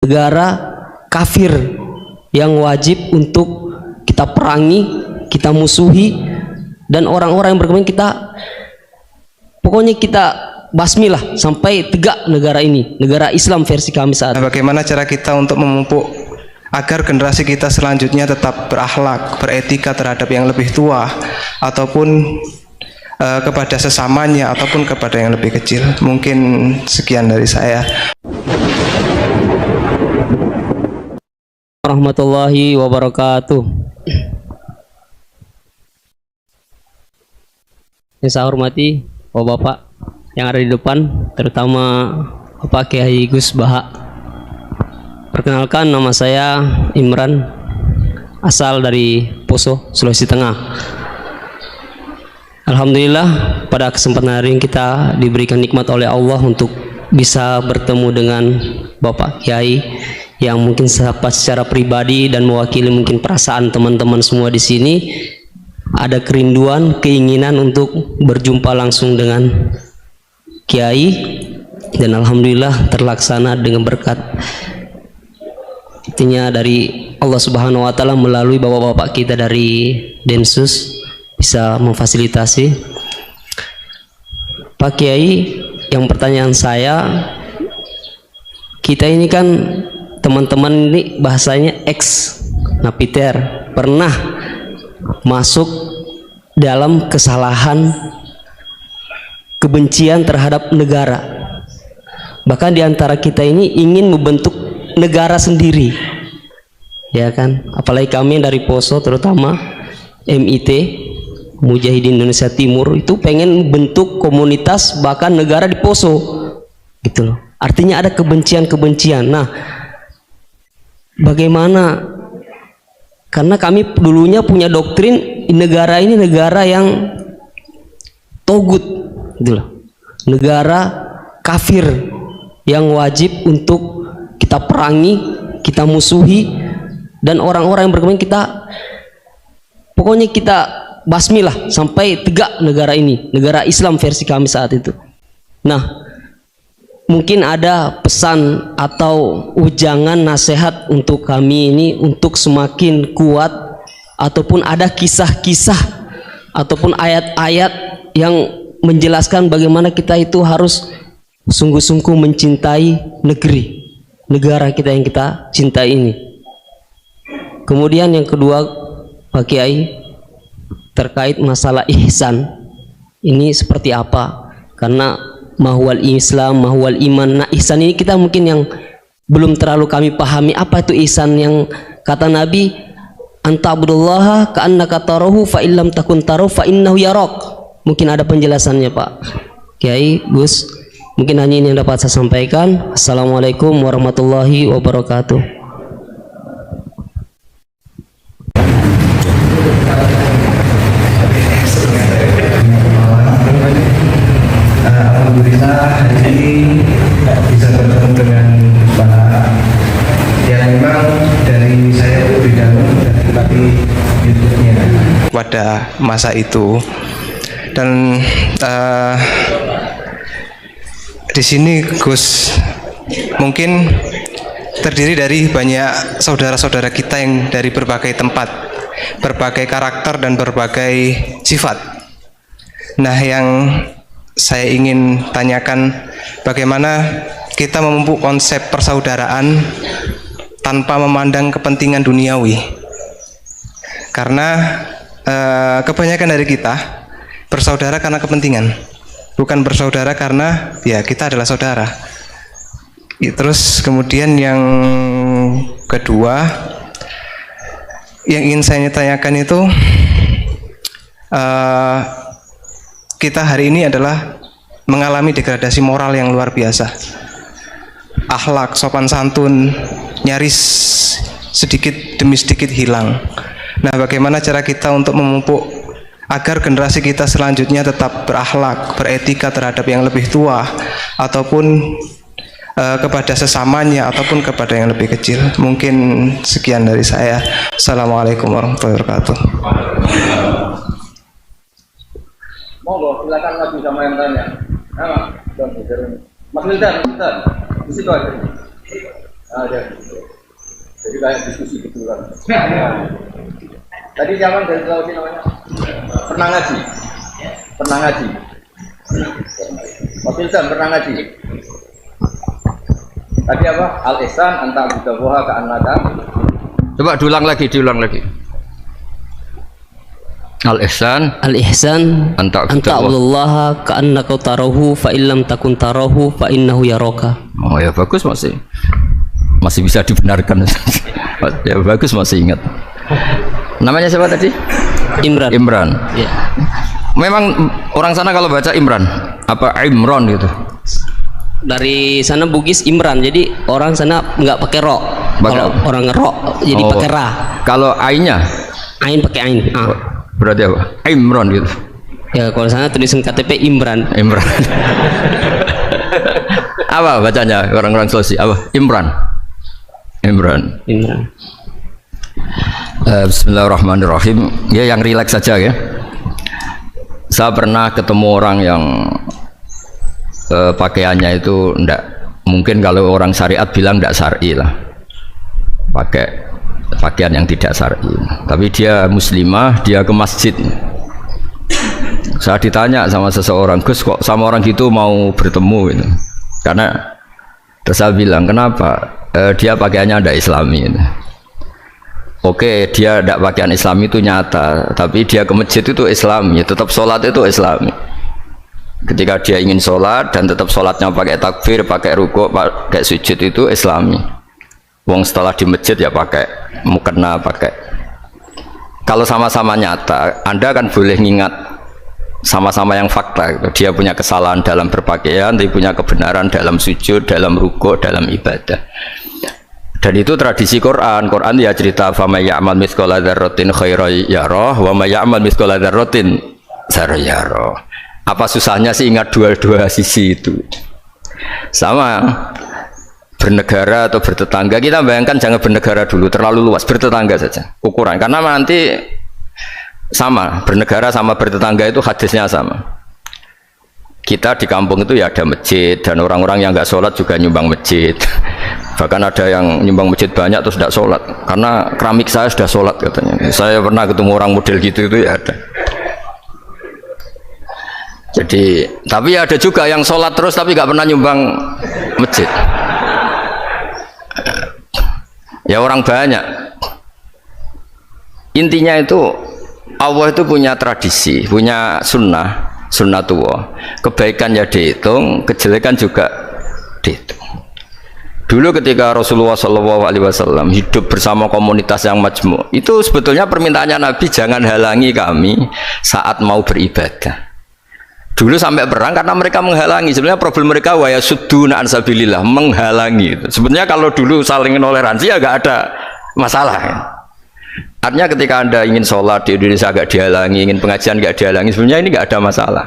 negara kafir yang wajib untuk kita perangi, kita musuhi, dan orang-orang yang berkemajuan kita, pokoknya kita basmilah sampai tegak negara ini, negara Islam versi kami saat ini. Bagaimana cara kita untuk memupuk agar generasi kita selanjutnya tetap berakhlak, beretika terhadap yang lebih tua, ataupun kepada sesamanya, ataupun kepada yang lebih kecil. Mungkin sekian dari saya. Warahmatullahi wabarakatuh. Yang saya hormati Bapak yang ada di depan, terutama Bapak Kiai Gus Baha. Perkenalkan, nama saya Imran, asal dari Poso, Sulawesi Tengah. Alhamdulillah pada kesempatan hari ini kita diberikan nikmat oleh Allah untuk bisa bertemu dengan Bapak Kiai yang mungkin secara pribadi dan mewakili mungkin perasaan teman-teman semua di sini. Ada kerinduan, keinginan untuk berjumpa langsung dengan Kiai, dan alhamdulillah terlaksana dengan berkat artinya dari Allah Subhanahu wa taala melalui bapak-bapak kita dari Densus bisa memfasilitasi. Pak Kiai, yang pertanyaan saya, kita ini kan teman-teman ini bahasanya ex napiter, pernah masuk dalam kesalahan kebencian terhadap negara. Bahkan diantara kita ini ingin membentuk negara sendiri, ya kan? Apalagi kami dari Poso, terutama MIT Mujahidin Indonesia Timur, itu pengen bentuk komunitas bahkan negara di Poso, gitu loh. Artinya ada kebencian-kebencian. Nah, bagaimana? Karena kami dulunya punya doktrin negara ini negara yang togut, gitu loh. Negara kafir yang wajib untuk kita perangi, kita musuhi, dan orang-orang yang berkemajuan kita, pokoknya kita basmilah sampai tegak negara ini, negara Islam versi kami saat itu. Nah, mungkin ada pesan atau ujangan nasihat untuk kami ini untuk semakin kuat, ataupun ada kisah-kisah ataupun ayat-ayat yang menjelaskan bagaimana kita itu harus sungguh-sungguh mencintai negara kita yang kita cintai ini. Kemudian yang kedua, Pak Kiai, terkait masalah ihsan ini seperti apa? Karena mahwal Islam, mahwal iman. Nah, ihsan ini kita mungkin yang belum terlalu kami pahami. Apa itu ihsan yang kata Nabi, anta'budullaha ka'annaka tarahu fa illam takun tarahu fa innahu yarak. Mungkin ada penjelasannya, Pak Kiai, Gus. Mungkin hanya ini yang dapat saya sampaikan. Assalamualaikum warahmatullahi wabarakatuh. Alhamdulillah hari ini bisa bertemu dengan Pak yang memang dari saya lebih dahulu dari YouTube-nya Pada masa itu, dan di sini Gus mungkin terdiri dari banyak saudara-saudara kita yang dari berbagai tempat, berbagai karakter dan berbagai sifat. Nah, yang saya ingin tanyakan, bagaimana kita memupuk konsep persaudaraan tanpa memandang kepentingan duniawi. Karena kebanyakan dari kita bersaudara karena kepentingan, bukan bersaudara karena ya kita adalah saudara. Terus kemudian yang kedua yang ingin saya tanyakan itu, kita hari ini adalah mengalami degradasi moral yang luar biasa. Akhlak, sopan santun nyaris sedikit demi sedikit hilang. Nah, bagaimana cara kita untuk memupuk agar generasi kita selanjutnya tetap berakhlak, beretika terhadap yang lebih tua, ataupun kepada sesamanya, ataupun kepada yang lebih kecil. Mungkin sekian dari saya. Assalamualaikum warahmatullahi wabarakatuh. Monggo, silakan maju sama yang tanya. Mas Wildan, di situ aja. Ada. Jadi kayak diskusi gitu kan. Tadi zaman dari Sulawesi namanya pernah ngaji. Pernah ngaji. Mas Ilham pernah ngaji. Tadi apa? Al-ihsan anta bidawaha ka annaka. Coba diulang lagi. Al-ihsan anta abdullaha ka'annaka tarahu fa illam takun tarahu fa innahu yaraka. Oh ya bagus, masih bisa dibenarkan. Ya bagus, masih ingat. Namanya siapa tadi? Imran. Ya. Memang orang sana kalau baca Imran apa Imron gitu. Dari sana Bugis Imran, jadi orang sana nggak pakai ro. Kalau orang ro jadi pakai ra. Kalau ainnya? Ain pakai ain. Berarti apa? Imron gitu. Ya kalau sana tulisan KTP Imran. Apa bacanya orang-orang Sulawesi? Apa? Imran. Bismillahirrahmanirrahim. Ya yang rileks saja ya. Saya pernah ketemu orang yang pakaiannya itu ndak, mungkin kalau orang syariat bilang ndak syar'i lah, pakai pakaian yang tidak syar'i, tapi dia muslimah, dia ke masjid. Saya ditanya sama seseorang, Gus kok sama orang gitu mau bertemu gitu, karena terus saya bilang kenapa? Dia pakaiannya ndak islami gitu. Oke, dia tidak pakaian Islam itu nyata, tapi dia ke masjid itu Islami, tetap sholat itu Islami. Ketika dia ingin sholat dan tetap sholatnya pakai takbir, pakai rukuk, pakai sujud itu Islami. Wong setelah di masjid ya pakai mukena, pakai. Kalau sama-sama nyata, Anda kan boleh ngingat sama-sama yang fakta. Gitu. Dia punya kesalahan dalam berpakaian, dia punya kebenaran dalam sujud, dalam rukuk, dalam ibadah. Dan itu tradisi Quran. Quran ya cerita fama ya'mal mithqala dzarratin khairan yarah wa may ya'mal mithqala dzarratin syarran yarah. Apa susahnya sih ingat dua-dua sisi itu? Sama bernegara atau bertetangga, kita bayangkan jangan bernegara dulu, terlalu luas, bertetangga saja ukuran, karena nanti sama bernegara sama bertetangga itu hadisnya sama. Kita di kampung itu ya ada masjid dan orang-orang yang nggak sholat juga nyumbang masjid. Bahkan ada yang nyumbang masjid banyak terus tidak sholat karena keramik saya sudah sholat katanya. Saya pernah ketemu orang model gitu itu ya ada. Jadi tapi ada juga yang sholat terus tapi nggak pernah nyumbang masjid. Ya orang banyak. Intinya itu Allah itu punya tradisi, punya sunnatullah. Kebaikan ya dihitung, kejelekan juga dihitung. Dulu ketika Rasulullah SAW hidup bersama komunitas yang majmu', itu sebetulnya permintaannya Nabi, jangan halangi kami saat mau beribadah. Dulu sampai perang karena mereka menghalangi. Sebenarnya problem mereka wa yasudduna an sabilillah, menghalangi. Sebenarnya kalau dulu saling toleransi ya nggak ada masalah. Artinya ketika Anda ingin sholat di Indonesia agak dihalangi, ingin pengajian nggak dihalangi, sebenarnya ini nggak ada masalah.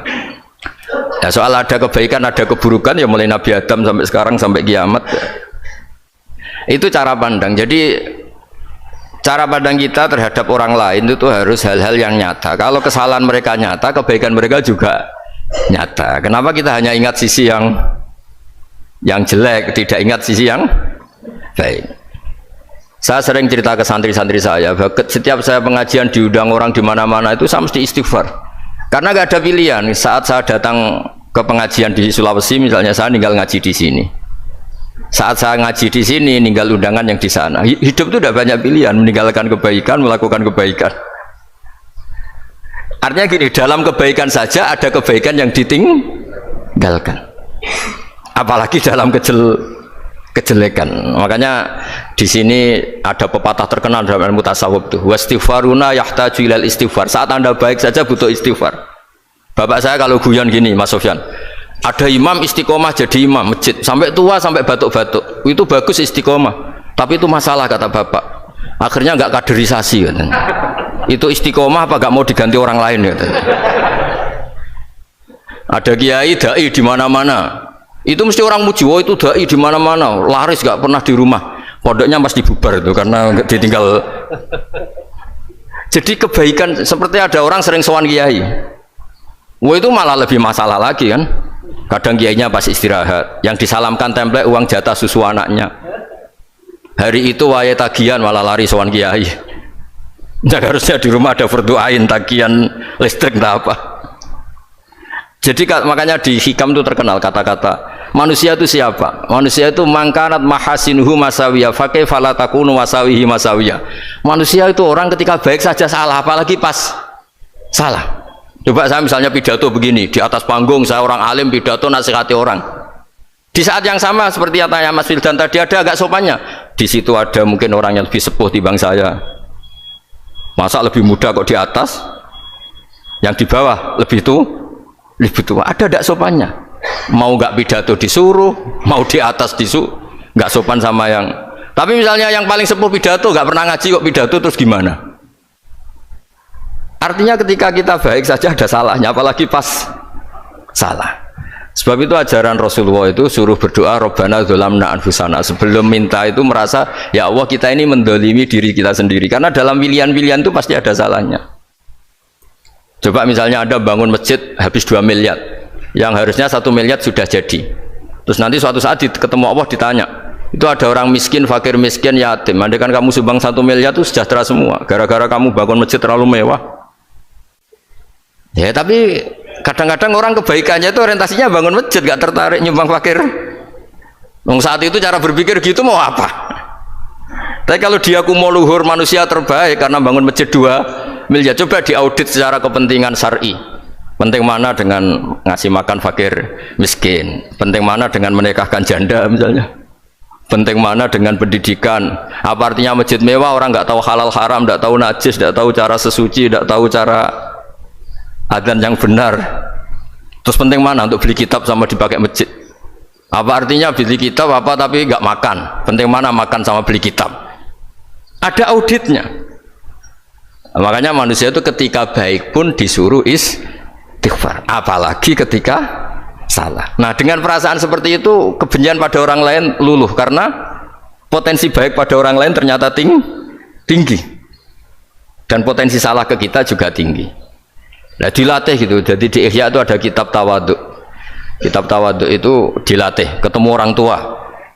Ya soal ada kebaikan, ada keburukan ya mulai Nabi Adam sampai sekarang sampai kiamat. Itu cara pandang. Jadi cara pandang kita terhadap orang lain itu harus hal-hal yang nyata. Kalau kesalahan mereka nyata, kebaikan mereka juga nyata. Kenapa kita hanya ingat sisi yang jelek, tidak ingat sisi yang baik? Saya sering cerita ke santri-santri saya, setiap saya pengajian diundang orang di mana-mana itu saya mesti istighfar. Karena nggak ada pilihan. Saat saya datang ke pengajian di Sulawesi, misalnya saya tinggal ngaji di sini. Saat saya ngaji di sini, ninggal undangan yang di sana. Hidup itu tidak banyak pilihan, meninggalkan kebaikan, melakukan kebaikan. Artinya gini, dalam kebaikan saja ada kebaikan yang ditinggalkan. Apalagi dalam kejelekan. Makanya di sini ada pepatah terkenal dalam ilmu tasawuf tuh, wastighfaruna yahtaju ilal istighfar. Saat Anda baik saja butuh istighfar. Bapak saya kalau guyon gini, Mas Sofyan, ada imam istiqomah jadi imam masjid sampai tua sampai batuk-batuk, itu bagus istiqomah, tapi itu masalah kata bapak, akhirnya nggak kaderisasi katanya. Itu istiqomah apa nggak mau diganti orang lain katanya. Ada kiai dai di mana-mana, itu mesti orang muji, oh itu dai di mana-mana, laris nggak pernah di rumah, pondoknya pasti bubar itu karena ditinggal. Jadi kebaikan seperti ada orang sering sowan kiai, wah itu malah lebih masalah lagi kan. Kadang kiainya pas istirahat, yang disalamkan template uang jatah susu anaknya. Hari itu waya tagihan malah lari sowan kiai. Nah, harusnya di rumah ada berdoain tagihan listrik entah apa. Jadi makanya di hikam itu terkenal kata-kata manusia itu siapa? Manusia itu mangkanat mahasinuhu masawiyah fakai falatakunu masawihi masawiyah. Manusia itu orang ketika baik saja salah, apalagi pas salah. Coba saya misalnya pidato begini, di atas panggung saya orang alim pidato nasihati orang. Di saat yang sama seperti yang tanya Mas Wildan tadi, ada agak sopannya. Di situ ada mungkin orang yang lebih sepuh dibanding saya. Masa lebih muda kok di atas, yang di bawah lebih tua. Ada tidak sopannya? Mau nggak pidato disuruh, mau di atas disuruh, nggak sopan sama yang. Tapi misalnya yang paling sepuh pidato nggak pernah ngaji kok pidato, terus gimana? Artinya ketika kita baik saja ada salahnya, apalagi pas salah. Sebab itu ajaran Rasulullah itu suruh berdoa Rabbana dzolamna anfusana. Sebelum minta itu merasa ya Allah kita ini mendolimi diri kita sendiri. Karena dalam pilihan-pilihan itu pasti ada salahnya. Coba misalnya Anda bangun masjid habis 2 miliar, yang harusnya 1 miliar sudah jadi. Terus nanti suatu saat ketemu Allah ditanya, itu ada orang miskin, fakir miskin, yatim. Andai kan kamu sumbang 1 miliar itu sejahtera semua. Gara-gara kamu bangun masjid terlalu mewah. Ya tapi kadang-kadang orang kebaikannya itu orientasinya bangun masjid, gak tertarik nyumbang fakir. Saat itu cara berpikir gitu mau apa? Tapi kalau dia kumuluhur manusia terbaik karena bangun masjid 2 miliar, coba diaudit secara kepentingan syar'i. Penting mana dengan ngasih makan fakir miskin? Penting mana dengan menikahkan janda misalnya? Penting mana dengan pendidikan? Apa artinya masjid mewah orang nggak tahu halal haram, nggak tahu najis, nggak tahu cara sesuci, nggak tahu cara adzan yang benar. Terus penting mana untuk beli kitab sama dipakai masjid? Apa artinya beli kitab apa tapi nggak makan? Penting mana makan sama beli kitab? Ada auditnya. Makanya manusia itu ketika baik pun disuruh istighfar, apalagi ketika salah. Nah dengan perasaan seperti itu kebencian pada orang lain luluh karena potensi baik pada orang lain ternyata tinggi dan potensi salah ke kita juga tinggi. Nah dilatih gitu. Jadi di Ihya itu ada kitab tawaduk. Kitab tawaduk itu dilatih. Ketemu orang tua,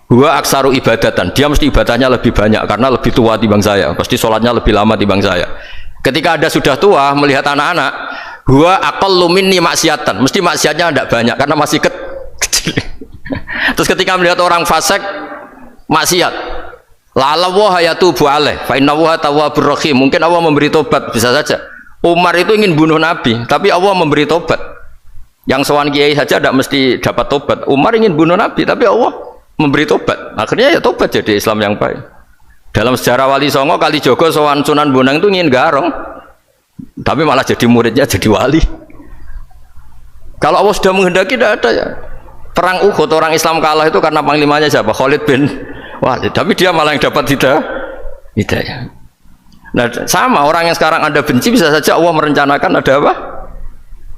huwa aksaru ibadatan, dia mesti ibadahnya lebih banyak karena lebih tua timbang saya, pasti sholatnya lebih lama timbang saya. Ketika Anda sudah tua melihat anak-anak, huwa aqallu minni maksiatan, mesti maksiatnya tidak banyak karena masih kecil. Terus ketika melihat orang fasik maksiat, la'alla wa yatubu alaih fa inna wa tawwabur rahim, mungkin Allah memberi tobat, bisa saja. Umar itu ingin bunuh Nabi, tapi Allah memberi tobat. Yang sowan kiai saja tidak mesti dapat tobat. Umar ingin bunuh Nabi, tapi Allah memberi tobat. Akhirnya ya tobat jadi Islam yang baik. Dalam sejarah Wali Songo, Kalijogo sowan Sunan Bonang itu ingin garong, tapi malah jadi muridnya jadi wali. Kalau Allah sudah menghendaki tidak ada ya. Perang Uhud orang Islam kalah itu karena panglimanya siapa? Khalid bin Walid. Tapi dia malah yang dapat hidayah. Nah sama orang yang sekarang Anda benci bisa saja Allah merencanakan ada apa?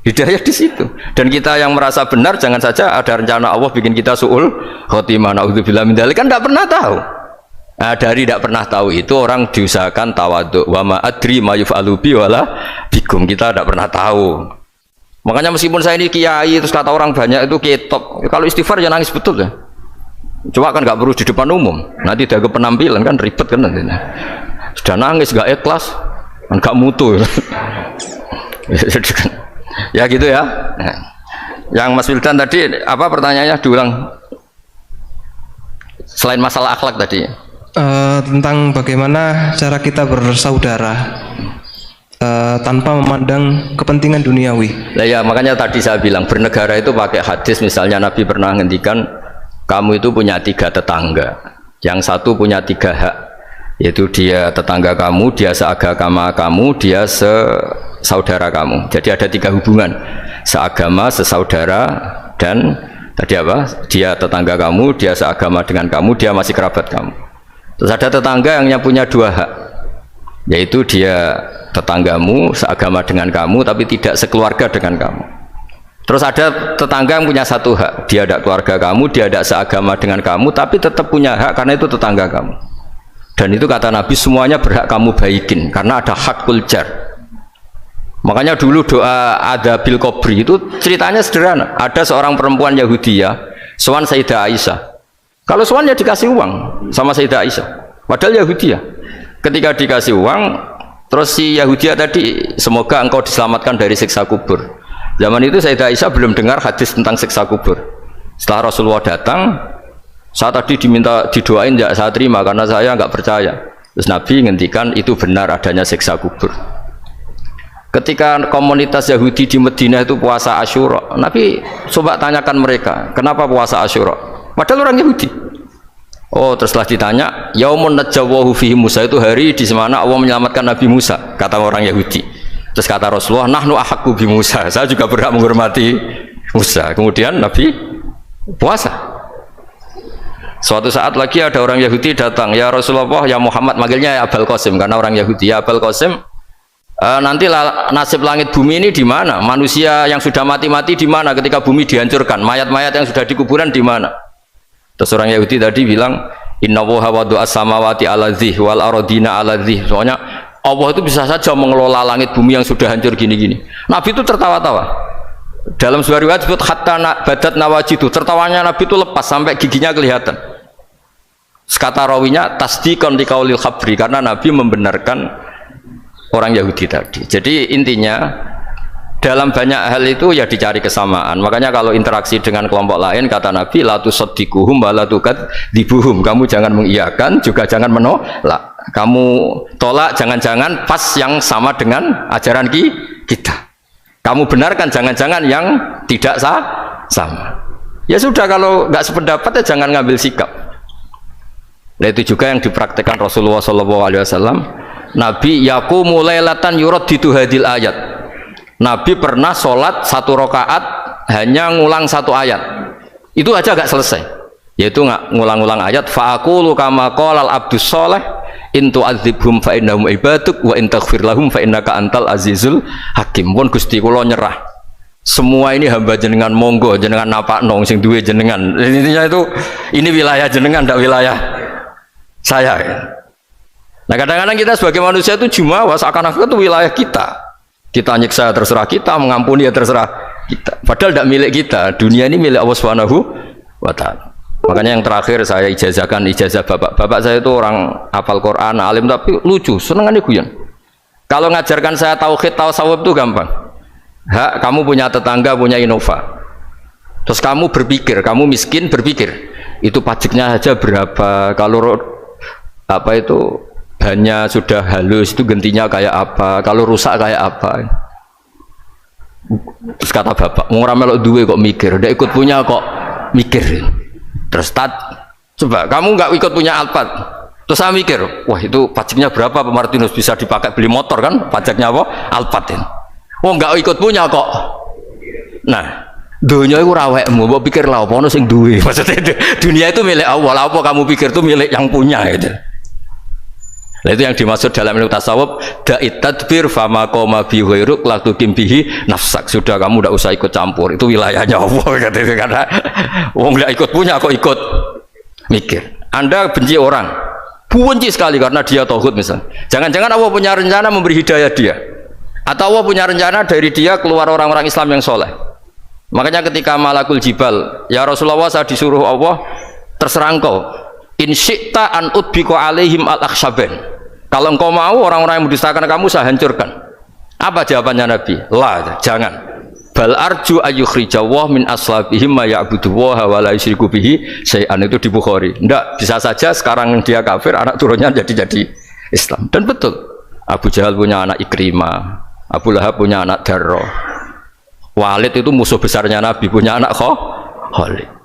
Hidayah di situ. Dan kita yang merasa benar jangan saja ada rencana Allah bikin kita su'ul khotimah, naudzubillah min dzalik, kan tidak pernah tahu. Nah, dari tidak pernah tahu itu orang diusahakan tawaduk. Wa ma adri ma yuf'alu bi wala bikum, kita tidak pernah tahu. Makanya meskipun saya ini kiai terus kata orang banyak itu ketop, kalau istighfar ya nangis betul ya. Cuma kan nggak perlu di depan umum, nanti ada penampilan kan ribet kan nanti. Sudah nangis gak ikhlas kan gak mutu. Ya gitu ya. Yang Mas Wildan tadi apa pertanyaannya diulang selain masalah akhlak tadi? Tentang bagaimana cara kita bersaudara tanpa memandang kepentingan duniawi. Nah, ya makanya tadi saya bilang bernegara itu pakai hadis, misalnya Nabi pernah ngendikan kamu itu punya 3 tetangga, yang satu punya 3 hak, yaitu dia tetangga kamu, dia seagama kamu, dia sesaudara kamu. Jadi ada 3 hubungan, seagama, sesaudara, dan tadi apa? Dia tetangga kamu, dia seagama dengan kamu, dia masih kerabat kamu. Terus ada tetangga yang punya 2 hak, yaitu dia tetanggamu, seagama dengan kamu, tapi tidak sekeluarga dengan kamu. Terus ada tetangga yang punya 1 hak, dia ada keluarga kamu, dia ada seagama dengan kamu, tapi tetap punya hak karena itu tetangga kamu. Dan itu kata Nabi semuanya berhak kamu baikin karena ada hakul jar. Makanya dulu doa ada bil kubri itu ceritanya sederhana. Ada seorang perempuan Yahudiyah sowan Sayyidah Aisyah. Kalau sowan ya dikasih uang sama Sayyidah Aisyah. Padahal Yahudi ya. Ketika dikasih uang, terus si Yahudi tadi, semoga engkau diselamatkan dari siksa kubur. Zaman itu Sayyidah Aisyah belum dengar hadis tentang siksa kubur. Setelah Rasulullah datang, saya tadi diminta didoain, ya saya terima karena saya nggak percaya. Terus Nabi ngendikan itu benar adanya siksa kubur. Ketika komunitas Yahudi di Madinah itu puasa Asyura, Nabi coba tanyakan mereka, kenapa puasa Asyura? Padahal orang Yahudi. Oh, terus setelah ditanya, Yaumun najjawahu fihi Musa, itu hari di mana Allah menyelamatkan Nabi Musa, kata orang Yahudi. Terus kata Rasulullah, nahnu ahaqqu bi Musa, saya juga berhak menghormati Musa. Kemudian Nabi puasa. Suatu saat lagi ada orang Yahudi datang, ya Rasulullah, ya Muhammad, manggilnya ya Abul Qasim karena orang Yahudi. Ya Abul Qasim, nanti nasib langit bumi ini di mana? Manusia yang sudah mati-mati di mana ketika bumi dihancurkan? Mayat-mayat yang sudah di kuburan di mana? Terus orang Yahudi tadi bilang, Inna woha wadu as-samawati ala dzih wal aradina ala dzih. Soalnya Allah itu bisa saja mengelola langit bumi yang sudah hancur gini-gini. Nabi itu tertawa-tawa. Dalam sebuah riwayat disebut hatta badat nawajidu, tertawanya Nabi itu lepas sampai giginya kelihatan. Kata rawinya tasdiqan liqaulil khabri, karena Nabi membenarkan orang Yahudi tadi. Jadi intinya dalam banyak hal itu ya dicari kesamaan. Makanya kalau interaksi dengan kelompok lain, kata Nabi, la tusaddiquhum wa la tukadzibuhum. Kamu jangan mengiyakan, juga jangan menolak. Kamu tolak jangan-jangan pas yang sama dengan ajaran kita. Kamu benarkan jangan-jangan yang tidak sama. Ya sudah, kalau nggak sependapat ya jangan ngambil sikap. Nah, itu juga yang dipraktekkan Rasulullah SAW. Nabi yaqumu lailatan yuraddidu hadil ayat. Nabi pernah sholat 1 rakaat hanya ngulang 1 ayat, itu aja gak selesai, yaitu ngulang-ngulang ayat, fa'aqulu kama qala al-abdus sholeh in tu'adzibhum fa innahum ibaduk wa in taghfir lahum fa innaka antal azizul hakim. Pun Gusti kula nyerah, semua ini hamba jenengan, monggo jenengan napakno sing duwe jenengan. Intinya itu ini wilayah jenengan, ndak wilayah saya. Nah, kadang-kadang kita sebagai manusia itu jumawa seakan-akan itu wilayah kita. Kita nyiksa terserah kita, mengampuni ya terserah kita. Padahal tidak milik kita. Dunia ini milik Allah Subhanahu wa Ta'ala. Makanya yang terakhir saya ijazahkan, ijazah bapak. Bapak saya itu orang hafal Quran, alim tapi lucu, senengannya guyon. Kalau ngajarkan saya tauhid, tasawuf itu gampang. Hak, kamu punya tetangga, punya Innova. Terus kamu berpikir, kamu miskin berpikir, itu pajaknya saja berapa? Kalau apa itu bannya sudah halus itu gantinya kayak apa, kalau rusak kayak apa. Terus kata bapak, mau melok duwe kok mikir, udah ikut punya kok mikir. Terus coba kamu nggak ikut punya Alphard, terus saya mikir, wah itu pajaknya berapa Pak Martinus, bisa dipakai beli motor kan, pajaknya apa? Alphard ini. Oh nggak ikut punya kok. Nah, dunia itu rawekmu, mau pikir lah apa ono sing duwe. Maksudnya dunia itu milik Allah, apa kamu pikir itu milik yang punya gitu. Nah, itu yang dimaksud dalam ilmu tasawuf, da'it tadbir fama qoma bi ghairuk la tuqim bihi nafsak. Sudah, kamu tidak usah ikut campur, itu wilayahnya Allah katanya. Karena wong nggak ikut punya kok ikut mikir. Anda benci orang, benci sekali karena dia tauhid misalnya. Jangan-jangan Allah punya rencana memberi hidayah dia, atau Allah punya rencana dari dia keluar orang-orang Islam yang soleh. Makanya ketika malakul jibal, ya Rasulullah, saya disuruh Allah, terserah engkau, in syi'ta an udbiko alaihim al-akhshaban. Kalau engkau mau orang-orang yang mendustakan kamu saya hancurkan. Apa jawabannya Nabi? La, jangan. Bal arju ayyukhrijawah min aslabihim ma ya'budu wa la yusyriku bihi syai'an. Itu di Bukhari. Enggak, bisa saja sekarang dia kafir, anak turunnya jadi Islam. Dan betul, Abu Jahal punya anak Ikrimah, Abu Lahab punya anak Darro, Walid itu musuh besarnya Nabi punya anak Khalid.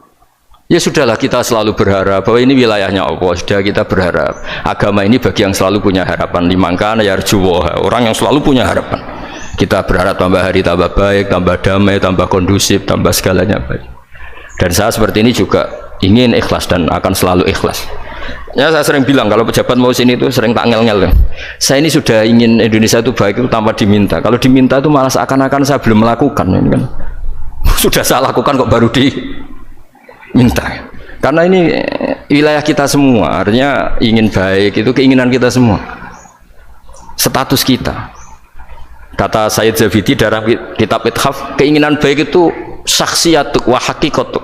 Ya sudahlah, kita selalu berharap bahwa ini wilayahnya Allah. Sudah, kita berharap agama ini bagi yang selalu punya harapan, limangkana yarjuwa, orang yang selalu punya harapan. Kita berharap tambah hari tambah baik, tambah damai, tambah kondusif, tambah segalanya baik. Dan saya seperti ini juga ingin ikhlas dan akan selalu ikhlas. Ya, saya sering bilang kalau pejabat mau sini itu sering tak ngel-ngel. Saya ini sudah ingin Indonesia itu baik itu tanpa diminta. Kalau diminta itu malah seakan-akan saya belum melakukan, ini kan. Sudah saya lakukan kok baru minta, karena ini wilayah kita semua, artinya ingin baik itu keinginan kita semua, status kita. Kata Sayyid Zabidi dalam kitab Ithaf, keinginan baik itu syakhsiyatuk wa hakikatuk.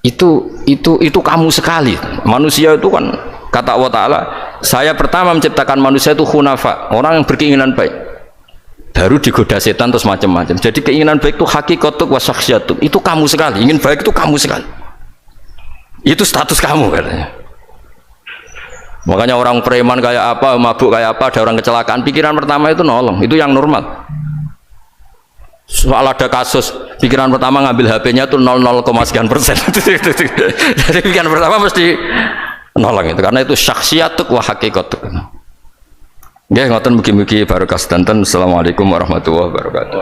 Itu kamu sekali. Manusia itu kan Kata Allah Ta'ala, saya pertama menciptakan manusia itu khunafa, orang yang berkeinginan baik. Baru digoda setan terus macam-macam. Jadi keinginan baik itu hakikatuk wa syakhsiyatuk. Itu kamu sekali, ingin baik itu kamu sekali. Itu status kamu katanya. Makanya orang preman kayak apa, mabuk kayak apa, ada orang kecelakaan, pikiran pertama itu nolong, itu yang normal. Soal ada kasus, pikiran pertama ngambil HP-nya itu 0,0%. Jadi pikiran pertama mesti nolong itu, karena itu syakhsiyatuk wa hakikatuk. Nggih, ngoten mugi-mugi barokah sedanten. Assalamualaikum warahmatullahi wabarakatuh.